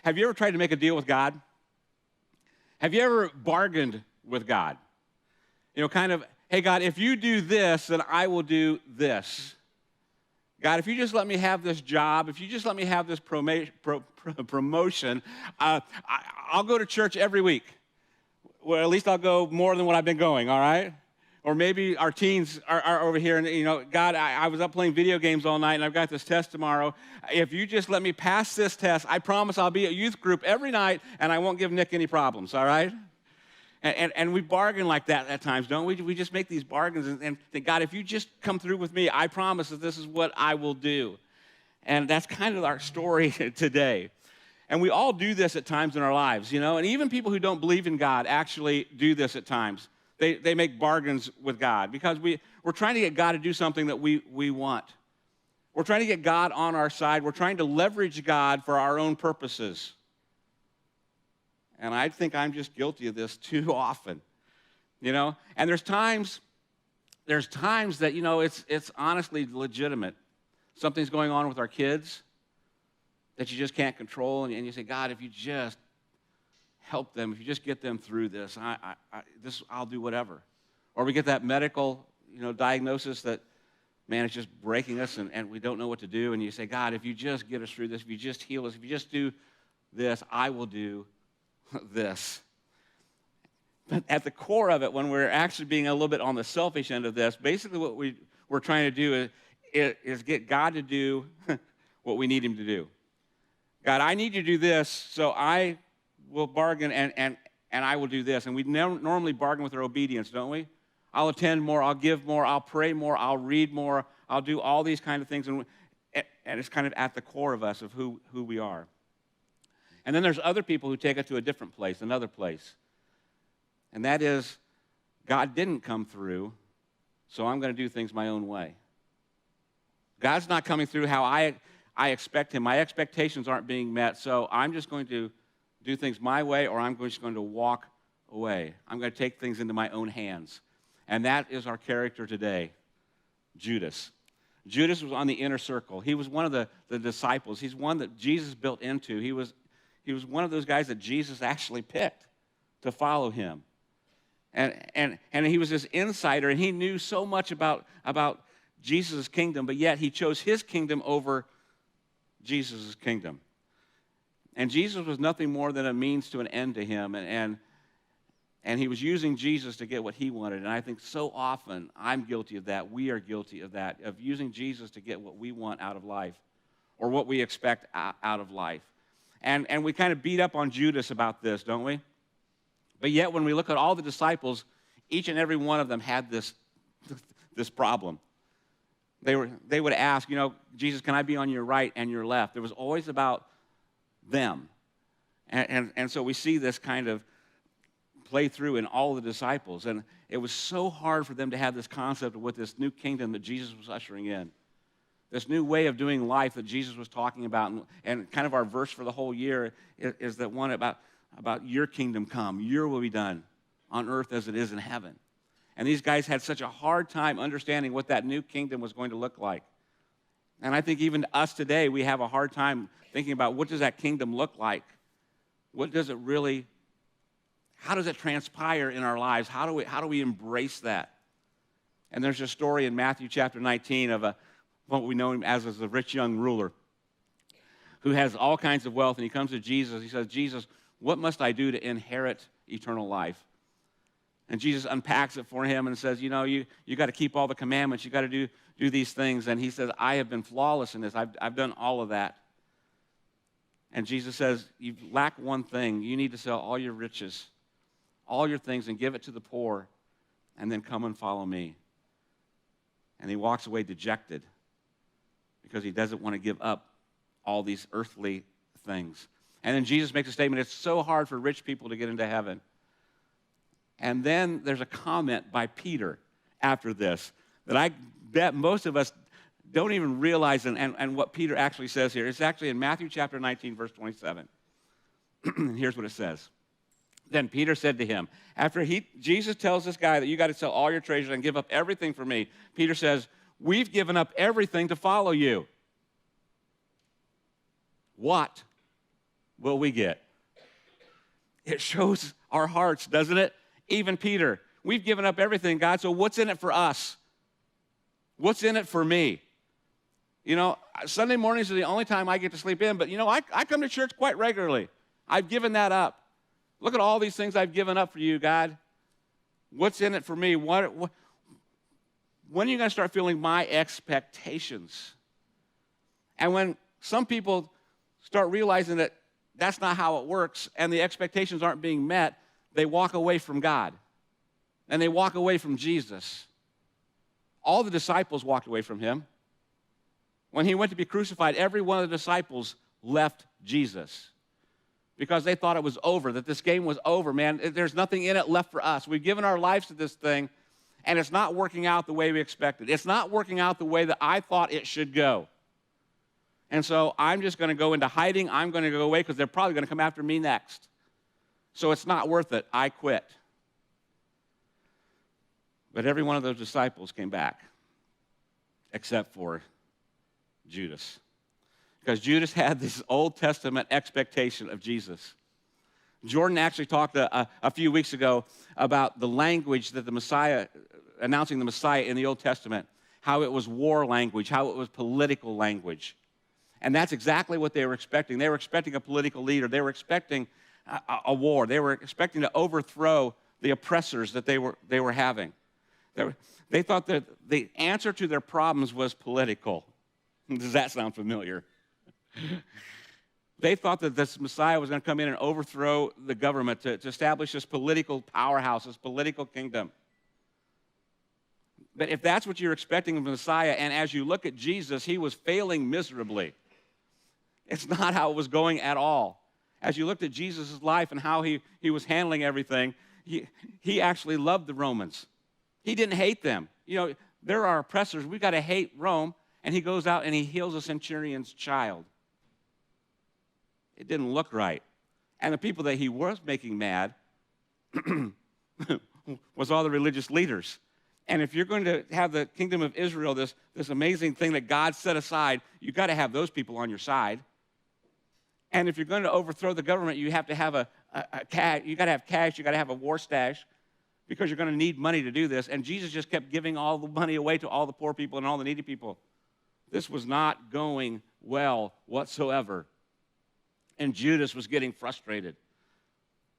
Have you ever tried to make a deal with God? Have you ever bargained with God? Kind of, hey, God, if you do this, then I will do this. God, if you just let me have this job, if you just let me have this promotion, I'll go to church every week. Well, at least I'll go more than what I've been going, all right? Or maybe our teens are over here and, God, I was up playing video games all night and I've got this test tomorrow. If you just let me pass this test, I promise I'll be at youth group every night and I won't give Nick any problems, all right? And we bargain like that at times, don't we? We just make these bargains and think, God, if you just come through with me, I promise that this is what I will do. And that's kind of our story today. And we all do this at times in our lives, and even people who don't believe in God actually do this at times. They make bargains with God because we're trying to get God to do something that we want. We're trying to get God on our side. We're trying to leverage God for our own purposes. And I think I'm just guilty of this too often, And there's times that, it's honestly legitimate. Something's going on with our kids that you just can't control, and you say, God, if you just help them, if you just get them through this, I'll do whatever. Or we get that medical, diagnosis that, man, it's just breaking us, and we don't know what to do, and you say, God, if you just get us through this, if you just heal us, if you just do this, I will do this. But at the core of it, when we're actually being a little bit on the selfish end of this, basically what we're trying to do is get God to do what we need him to do. God, I need you to do this, so I will bargain and I will do this. And we normally bargain with our obedience, don't we? I'll attend more, I'll give more, I'll pray more, I'll read more, I'll do all these kind of things. And it's kind of at the core of us of who we are. And then there's other people who take it to a different place, another place. And that is, God didn't come through, so I'm going to do things my own way. God's not coming through how I expect him. My expectations aren't being met, so I'm just going to do things my way, or I'm just going to walk away. I'm going to take things into my own hands. And that is our character today, Judas. Judas was on the inner circle. He was one of the disciples. He's one that Jesus built into. He was one of those guys that Jesus actually picked to follow him. And he was this insider, and he knew so much about Jesus' kingdom, but yet he chose his kingdom over Jesus' kingdom. And Jesus was nothing more than a means to an end to him, and he was using Jesus to get what he wanted. And I think so often I'm guilty of that. We are guilty of that, of using Jesus to get what we want out of life or what we expect out of life. And we kind of beat up on Judas about this, don't we? But yet when we look at all the disciples, each and every one of them had this problem. They would ask, Jesus, can I be on your right and your left? It was always about them. And so we see this kind of play through in all the disciples. And it was so hard for them to have this concept of what this new kingdom that Jesus was ushering in. This new way of doing life that Jesus was talking about. And kind of our verse for the whole year is that one about your kingdom come, your will be done on earth as it is in heaven. And these guys had such a hard time understanding what that new kingdom was going to look like. And I think even us today, we have a hard time thinking about what does that kingdom look like? What does it really, how does it transpire in our lives? How do we embrace that? And there's a story in Matthew chapter 19 of what we know him as a rich young ruler who has all kinds of wealth, and he comes to Jesus. He says, Jesus, what must I do to inherit eternal life? And Jesus unpacks it for him and says, you got to keep all the commandments. You got to do these things. And he says, I have been flawless in this. I've done all of that. And Jesus says, you lack one thing. You need to sell all your riches, all your things, and give it to the poor, and then come and follow me. And he walks away dejected because he doesn't want to give up all these earthly things. And then Jesus makes a statement, it's so hard for rich people to get into heaven. And then there's a comment by Peter after this that I bet most of us don't even realize and what Peter actually says here. It's actually in Matthew chapter 19, verse 27. Here's what it says. Then Peter said to him, after Jesus tells this guy that you got to sell all your treasures and give up everything for me, Peter says, we've given up everything to follow you. What? will we get? It shows our hearts, doesn't it? Even Peter, we've given up everything, God, so what's in it for us? What's in it for me? You know, Sunday mornings are the only time I get to sleep in, but you know, I come to church quite regularly. I've given that up. Look at all these things I've given up for you, God. What's in it for me? When are you going to start feeling my expectations? And when some people start realizing that that's not how it works and the expectations aren't being met, they walk away from God and they walk away from Jesus. All the disciples walked away from him. When he went to be crucified, every one of the disciples left Jesus because they thought it was over, that this game was over, man. There's nothing in it left for us. We've given our lives to this thing, and it's not working out the way we expected. It's not working out the way that I thought it should go. And so I'm just going to go into hiding. I'm going to go away because they're probably going to come after me next. So it's not worth it. I quit. But every one of those disciples came back, except for Judas. Because Judas had this Old Testament expectation of Jesus. Jordan actually talked a few weeks ago about the language that the Messiah, announcing the Messiah in the Old Testament, how it was war language, how it was political language. And that's exactly what they were expecting. They were expecting a political leader. They were expecting a war. They were expecting to overthrow the oppressors that they were having. They thought that the answer to their problems was political. Does that sound familiar? They thought that this Messiah was going to come in and overthrow the government to establish this political powerhouse, this political kingdom. But if that's what you're expecting of the Messiah, and as you look at Jesus, he was failing miserably. It's not how it was going at all. As you looked at Jesus' life and how he was handling everything, he actually loved the Romans. He didn't hate them. You know, there are oppressors. We've got to hate Rome. And he goes out and he heals a centurion's child. It didn't look right. And the people that he was making mad was all the religious leaders. And if you're going to have the kingdom of Israel, this amazing thing that God set aside, you've got to have those people on your side. And if you're going to overthrow the government, you have to have a cash. You got to have cash. You got to have a war stash because you're going to need money to do this. And Jesus just kept giving all the money away to all the poor people and all the needy people. This was not going well whatsoever. And Judas was getting frustrated.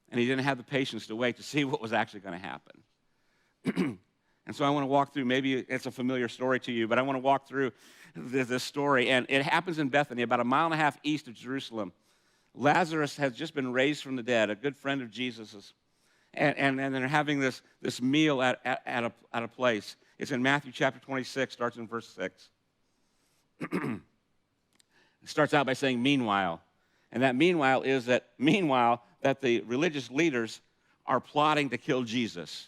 And he didn't have the patience to wait to see what was actually going to happen. And so I want to walk through, maybe it's a familiar story to you, but I want to walk through this story. And it happens in Bethany, about 1.5 miles east of Jerusalem. Lazarus has just been raised from the dead, a good friend of Jesus's. And they're having this meal at a place. It's in Matthew chapter 26, starts in verse 6. It starts out by saying, meanwhile. And that meanwhile is that the religious leaders are plotting to kill Jesus.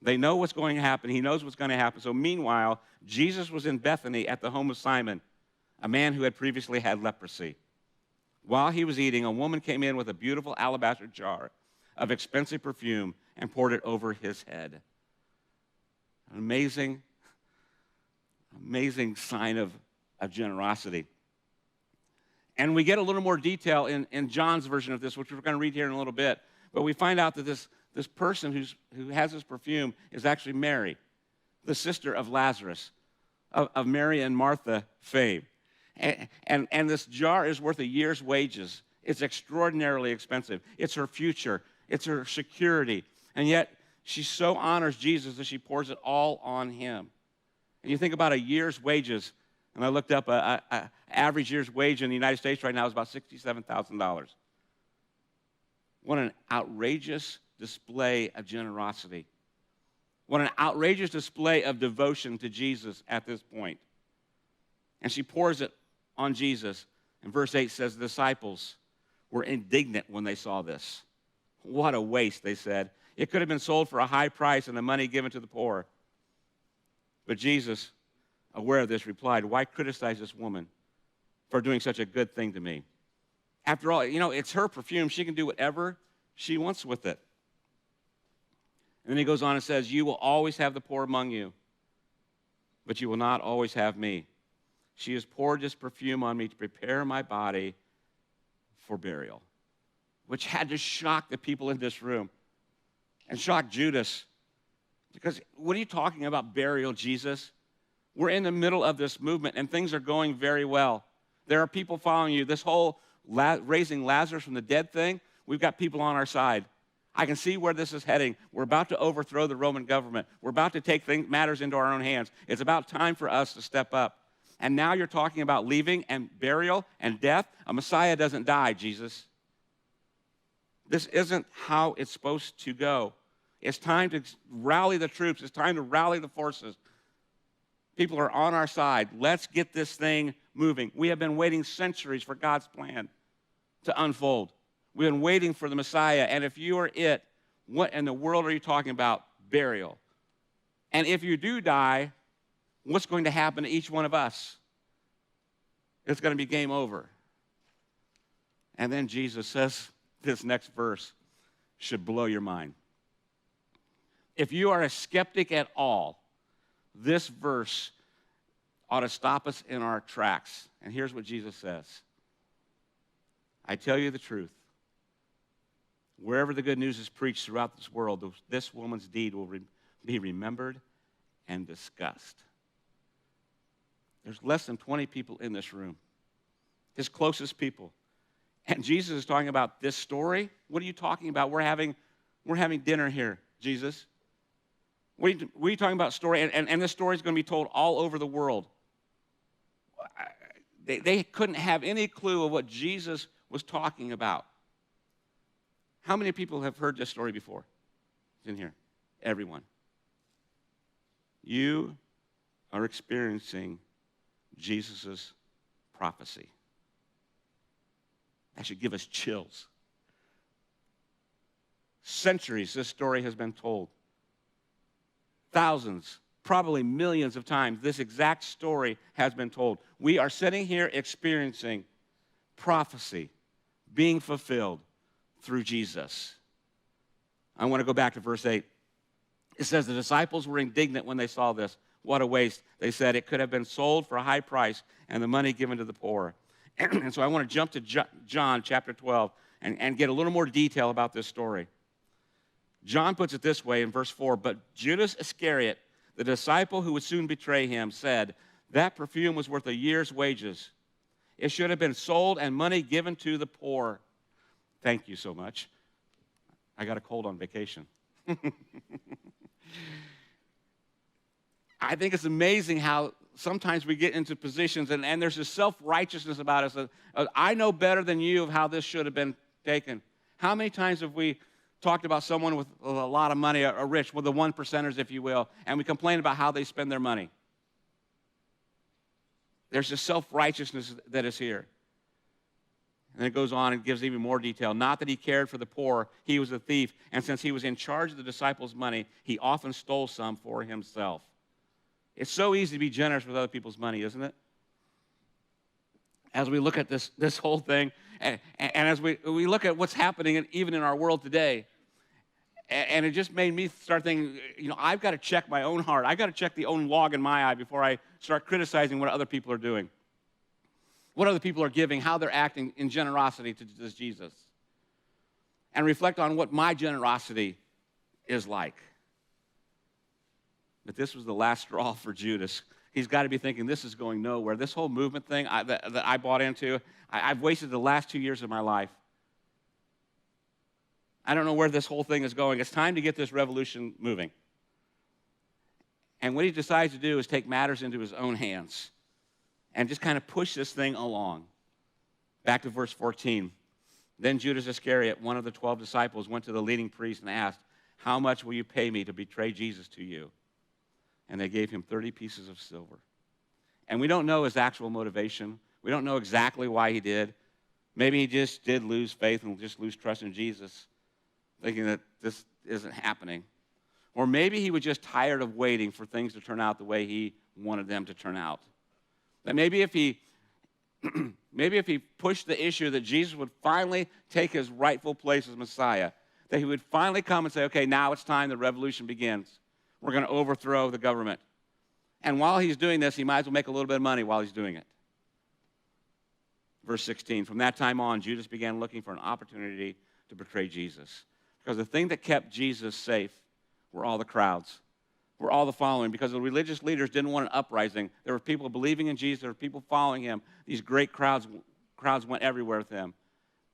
They know what's going to happen. He knows what's going to happen. So meanwhile, Jesus was in Bethany at the home of Simon, a man who had previously had leprosy. While he was eating, a woman came in with a beautiful alabaster jar of expensive perfume and poured it over his head. An amazing sign of generosity. And we get a little more detail in John's version of this, which we're going to read here in a little bit. But we find out that this person who has this perfume is actually Mary, the sister of Lazarus, of Mary and Martha fame. And this jar is worth a year's wages. It's extraordinarily expensive. It's her future. It's her security. And yet she so honors Jesus that she pours it all on him. And you think about a year's wages, and I looked up an average year's wage in the United States right now is about $67,000. What an outrageous display of generosity. What an outrageous display of devotion to Jesus at this point. And she pours it on Jesus. And verse 8 says, the disciples were indignant when they saw this. What a waste, they said. It could have been sold for a high price and the money given to the poor. But Jesus, aware of this, replied, why criticize this woman for doing such a good thing to me? After all, it's her perfume. She can do whatever she wants with it. And then he goes on and says, you will always have the poor among you, but you will not always have me. She has poured this perfume on me to prepare my body for burial, which had to shock the people in this room and shock Judas. Because what are you talking about, burial, Jesus? We're in the middle of this movement, and things are going very well. There are people following you. This whole raising Lazarus from the dead thing, we've got people on our side. I can see where this is heading. We're about to overthrow the Roman government. We're about to take matters into our own hands. It's about time for us to step up. And now you're talking about leaving and burial and death? A Messiah doesn't die, Jesus. This isn't how it's supposed to go. It's time to rally the troops. It's time to rally the forces. People are on our side. Let's get this thing moving. We have been waiting centuries for God's plan to unfold. We've been waiting for the Messiah. And if you are it, what in the world are you talking about? Burial. And if you do die, what's going to happen to each one of us? It's going to be game over. And then Jesus says, this next verse should blow your mind. If you are a skeptic at all, this verse ought to stop us in our tracks. And here's what Jesus says. I tell you the truth. Wherever the good news is preached throughout this world, this woman's deed will be remembered and discussed. There's less than 20 people in this room, his closest people. And Jesus is talking about this story. What are you talking about? We're having dinner here, Jesus. What are you talking about story? And this story is going to be told all over the world. They couldn't have any clue of what Jesus was talking about. How many people have heard this story before? It's in here. Everyone. You are experiencing Jesus' prophecy. That should give us chills. Centuries this story has been told. Thousands, probably millions of times, this exact story has been told. We are sitting here experiencing prophecy being fulfilled through Jesus. I want to go back to verse 8. It says, the disciples were indignant when they saw this. What a waste. They said it could have been sold for a high price and the money given to the poor. And so I want to jump to John chapter 12 and get a little more detail about this story. John puts it this way in verse 4, but Judas Iscariot, the disciple who would soon betray him, said, that perfume was worth a year's wages. It should have been sold and money given to the poor. Thank you so much. I got a cold on vacation. I think it's amazing how sometimes we get into positions and there's this self-righteousness about us. I know better than you of how this should have been taken. How many times have we talked about someone with a lot of money, a rich, with the one percenters, if you will, and we complain about how they spend their money? There's this self-righteousness that is here. And it goes on and gives even more detail. Not that he cared for the poor, he was a thief, and since he was in charge of the disciples' money, he often stole some for himself. It's so easy to be generous with other people's money, isn't it? As we look at this whole thing, and as we look at what's happening even in our world today, and it just made me start thinking, I've got to check my own heart. I've got to check the own log in my eye before I start criticizing what other people are doing, what other people are giving, how they're acting in generosity to this Jesus, and reflect on what my generosity is like. But this was the last straw for Judas. He's got to be thinking, this is going nowhere. This whole movement thing that I bought into, I've wasted the last 2 years of my life. I don't know where this whole thing is going. It's time to get this revolution moving. And what he decides to do is take matters into his own hands and just kind of push this thing along. Back to verse 14. Then Judas Iscariot, one of the 12 disciples, went to the leading priest and asked, how much will you pay me to betray Jesus to you? And they gave him 30 pieces of silver. And we don't know his actual motivation. We don't know exactly why he did. Maybe he just did lose faith and just lose trust in Jesus, thinking that this isn't happening. Or maybe he was just tired of waiting for things to turn out the way he wanted them to turn out. That maybe if he pushed the issue that Jesus would finally take his rightful place as Messiah, that he would finally come and say, okay, now it's time the revolution begins. We're going to overthrow the government. And while he's doing this, he might as well make a little bit of money while he's doing it. Verse 16, from that time on, Judas began looking for an opportunity to betray Jesus. Because the thing that kept Jesus safe were all the crowds, were all the following. Because the religious leaders didn't want an uprising. There were people believing in Jesus. There were people following him. These great crowds went everywhere with him.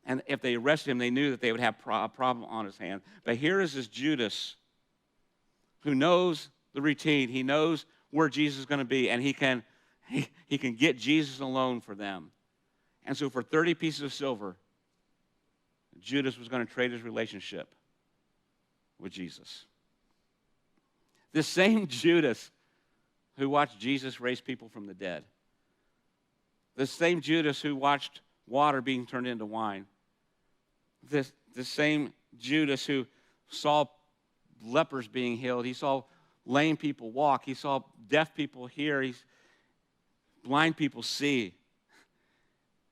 And if they arrested him, they knew that they would have a problem on his hand. But here is this Judas who knows the routine. He knows where Jesus is going to be, and he can get Jesus alone for them. And so for 30 pieces of silver, Judas was going to trade his relationship with Jesus. This same Judas who watched Jesus raise people from the dead. This same Judas who watched water being turned into wine. The same Judas who saw lepers being healed. He saw lame people walk. He saw deaf people hear. Blind people see.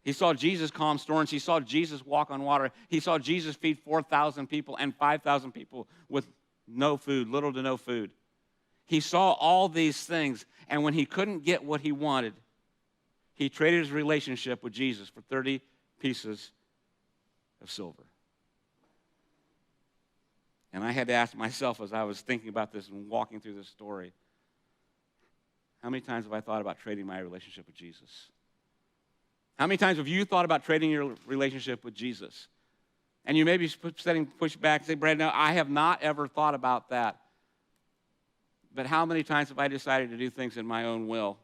He saw Jesus calm storms. He saw Jesus walk on water. He saw Jesus feed 4,000 people and 5,000 people with no food, little to no food. He saw all these things, and when he couldn't get what he wanted, he traded his relationship with Jesus for 30 pieces of silver. And I had to ask myself as I was thinking about this and walking through this story, how many times have I thought about trading my relationship with Jesus? How many times have you thought about trading your relationship with Jesus? And you may be push back and say, Brad, no, I have not ever thought about that. But how many times have I decided to do things in my own will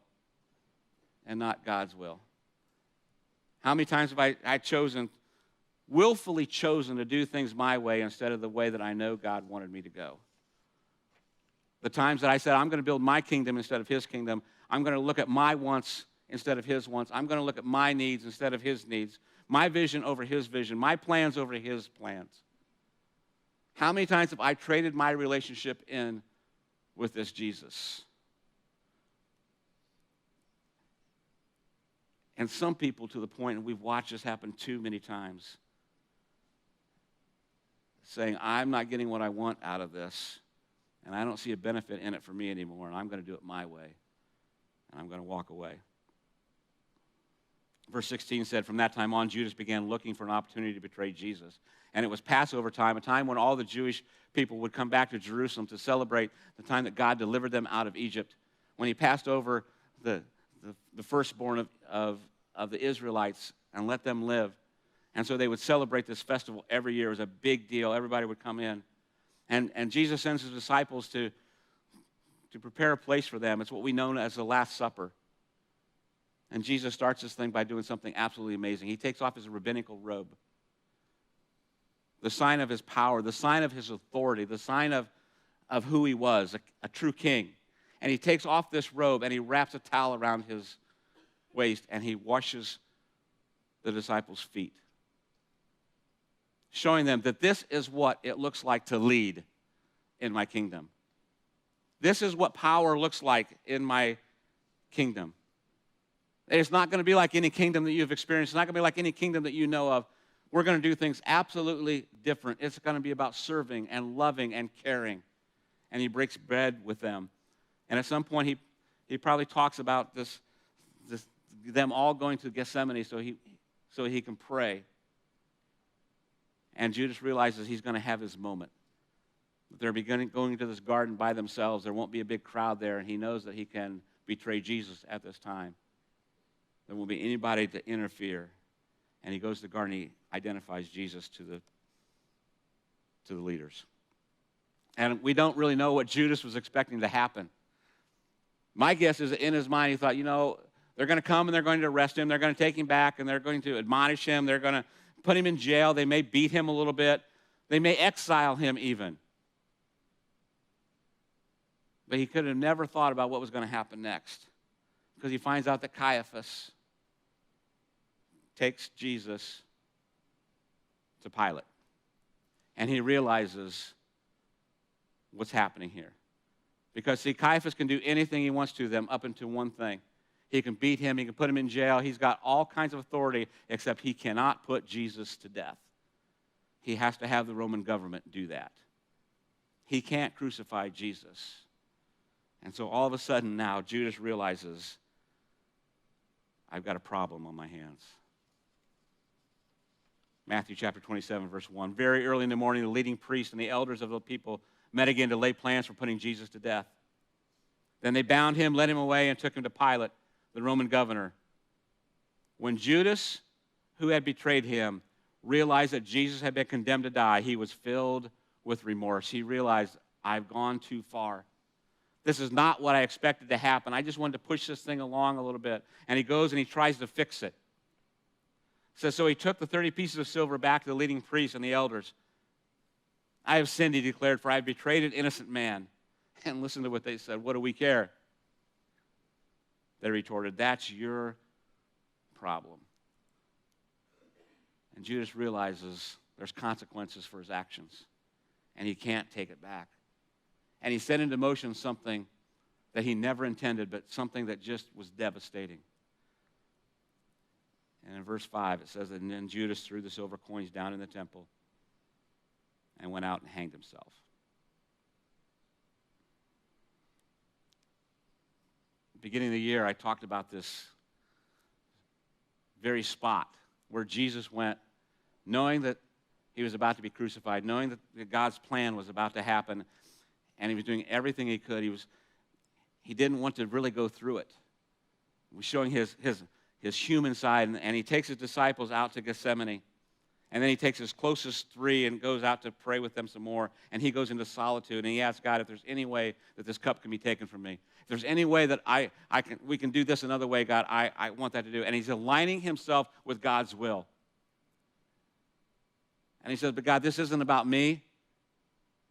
and not God's will? How many times have I willfully chosen to do things my way instead of the way that I know God wanted me to go? The times that I said, I'm going to build my kingdom instead of his kingdom. I'm going to look at my wants instead of his wants. I'm going to look at my needs instead of his needs. My vision over his vision. My plans over his plans. How many times have I traded my relationship in with this Jesus? And some people to the point, and we've watched this happen too many times, saying, I'm not getting what I want out of this, and I don't see a benefit in it for me anymore, and I'm going to do it my way, and I'm going to walk away. Verse 16 said, from that time on, Judas began looking for an opportunity to betray Jesus. And it was Passover time, a time when all the Jewish people would come back to Jerusalem to celebrate the time that God delivered them out of Egypt. When he passed over the firstborn of the Israelites and let them live. And so they would celebrate this festival every year. It was a big deal. Everybody would come in. And Jesus sends his disciples to prepare a place for them. It's what we know as the Last Supper. And Jesus starts this thing by doing something absolutely amazing. He takes off his rabbinical robe, the sign of his power, the sign of his authority, the sign of who he was, a true king. And he takes off this robe and he wraps a towel around his waist and he washes the disciples' feet, showing them that this is what it looks like to lead in my kingdom. This is what power looks like in my kingdom. It's not going to be like any kingdom that you've experienced. It's not going to be like any kingdom that you know of. We're going to do things absolutely different. It's going to be about serving and loving and caring. And he breaks bread with them. And at some point, he probably talks about them all going to Gethsemane so he can pray. And Judas realizes he's going to have his moment. They're going to this garden by themselves. There won't be a big crowd there, and he knows that he can betray Jesus at this time. There won't be anybody to interfere. And he goes to the garden, he identifies Jesus to the leaders. And we don't really know what Judas was expecting to happen. My guess is that in his mind he thought, they're going to come and they're going to arrest him. They're going to take him back and they're going to admonish him. They're going to put him in jail. They may beat him a little bit. They may exile him even. But he could have never thought about what was going to happen next, because he finds out that Caiaphas takes Jesus to Pilate. And he realizes what's happening here. Because, see, Caiaphas can do anything he wants to them up until one thing. He can beat him. He can put him in jail. He's got all kinds of authority, except he cannot put Jesus to death. He has to have the Roman government do that. He can't crucify Jesus. And so all of a sudden now, Judas realizes, I've got a problem on my hands. Matthew chapter 27, verse 1. Very early in the morning, the leading priests and the elders of the people met again to lay plans for putting Jesus to death. Then they bound him, led him away, and took him to Pilate, the Roman governor. When Judas, who had betrayed him, realized that Jesus had been condemned to die, he was filled with remorse. He realized, I've gone too far. This is not what I expected to happen. I just wanted to push this thing along a little bit. And he goes and he tries to fix it. It says, so he took the 30 pieces of silver back to the leading priests and the elders. I have sinned, he declared, for I have betrayed an innocent man. And listen to what they said. What do we care? They retorted, that's your problem. And Judas realizes there's consequences for his actions, and he can't take it back. And he set into motion something that he never intended, but something that just was devastating. And in verse 5, it says, and then Judas threw the silver coins down in the temple and went out and hanged himself. Beginning of the year, I talked about this very spot where Jesus went, knowing that he was about to be crucified, knowing that God's plan was about to happen, and he was doing everything he could. He didn't want to really go through it. He was showing his human side, and he takes his disciples out to Gethsemane, and then he takes his closest three and goes out to pray with them some more, and he goes into solitude, and he asks God, if there's any way that this cup can be taken from me, if there's any way that we can do this another way, God, I want that to do. And he's aligning himself with God's will. And he says, but God, this isn't about me.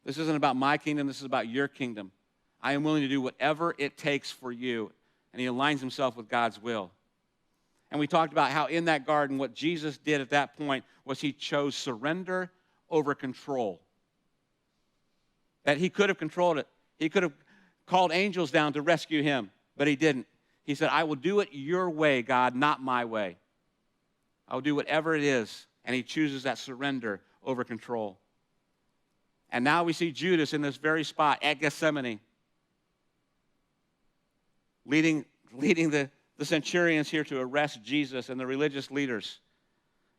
This isn't about my kingdom. This is about your kingdom. I am willing to do whatever it takes for you. And he aligns himself with God's will. And we talked about how in that garden, what Jesus did at that point was he chose surrender over control. That he could have controlled it. He could have called angels down to rescue him, but he didn't. He said, I will do it your way, God, not my way. I will do whatever it is. And he chooses that surrender over control. And now we see Judas in this very spot at Gethsemane, leading the centurions here to arrest Jesus and the religious leaders.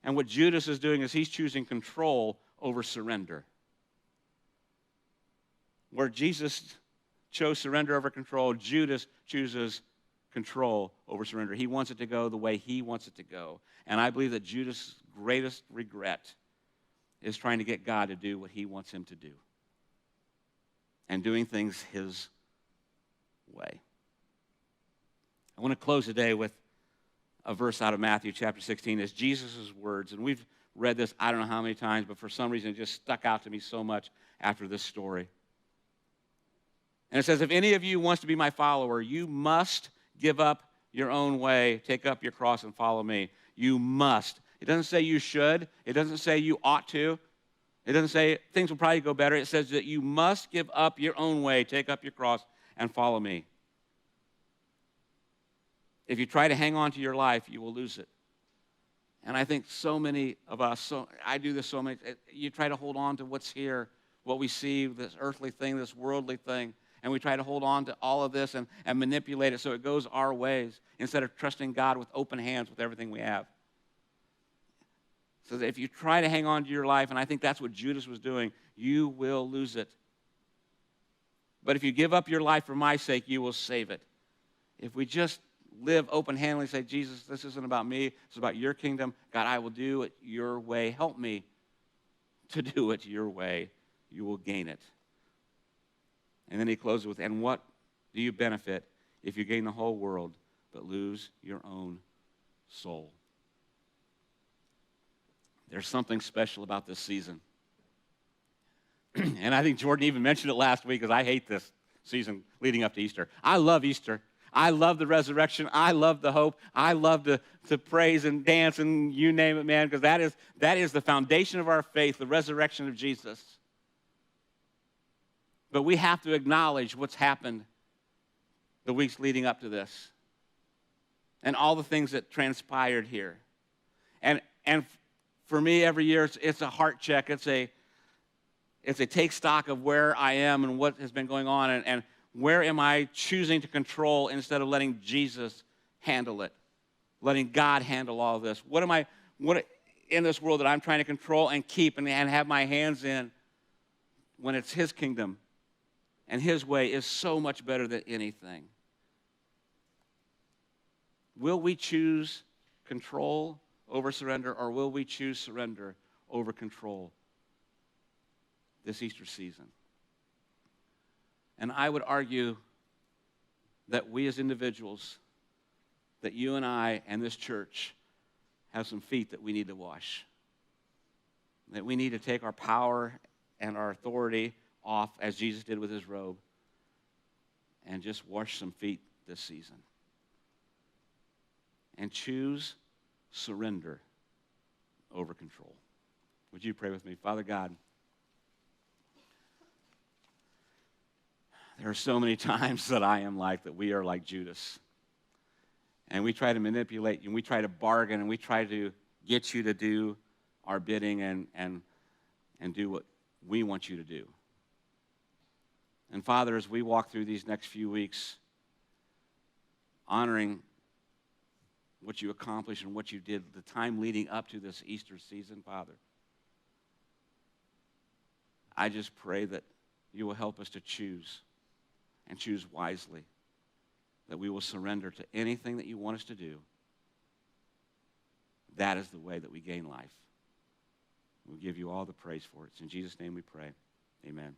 And what Judas is doing is he's choosing control over surrender. Where Jesus chose surrender over control, Judas chooses control over surrender. He wants it to go the way he wants it to go. And I believe that Judas' greatest regret is trying to get God to do what he wants him to do. And doing things his way. I want to close today with a verse out of Matthew chapter 16. It's Jesus' words. And we've read this I don't know how many times, but for some reason it just stuck out to me so much after this story. And it says, if any of you wants to be my follower, you must give up your own way, take up your cross and follow me. You must. It doesn't say you should. It doesn't say you ought to. It doesn't say things will probably go better. It says that you must give up your own way, take up your cross, and follow me. If you try to hang on to your life, you will lose it. And I think so many of us, I do this so many, you try to hold on to what's here, what we see, this earthly thing, this worldly thing, and we try to hold on to all of this and manipulate it so it goes our ways instead of trusting God with open hands with everything we have. So that if you try to hang on to your life, and I think that's what Judas was doing, you will lose it. But if you give up your life for my sake, you will save it. If we just live open-handedly and say, Jesus, this isn't about me, it's about your kingdom. God, I will do it your way. Help me to do it your way. You will gain it. And then he closes with, and what do you benefit if you gain the whole world but lose your own soul? There's something special about this season. And I think Jordan even mentioned it last week because I hate this season leading up to Easter. I love Easter. I love the resurrection. I love the hope. I love to praise and dance and you name it, man, because that is the foundation of our faith, the resurrection of Jesus. But we have to acknowledge what's happened the weeks leading up to this and all the things that transpired here. And for me, every year, it's a heart check. It's a take stock of where I am and what has been going on and where am I choosing to control instead of letting Jesus handle it, letting God handle all of this. in this world that I'm trying to control and keep and have my hands in, when it's his kingdom and his way, is so much better than anything. Will we choose control over surrender, or will we choose surrender over control this Easter season? And I would argue that we as individuals, that you and I and this church have some feet that we need to wash. That we need to take our power and our authority off, as Jesus did with his robe, and just wash some feet this season. And choose surrender over control. Would you pray with me? Father God, there are so many times that I am like, that we are like Judas. And we try to manipulate you, and we try to bargain, and we try to get you to do our bidding and do what we want you to do. And Father, as we walk through these next few weeks, honoring what you accomplished and what you did, the time leading up to this Easter season, Father, I just pray that you will help us to choose, and choose wisely, that we will surrender to anything that you want us to do. That is the way that we gain life. We'll give you all the praise for it. It's in Jesus' name we pray. Amen.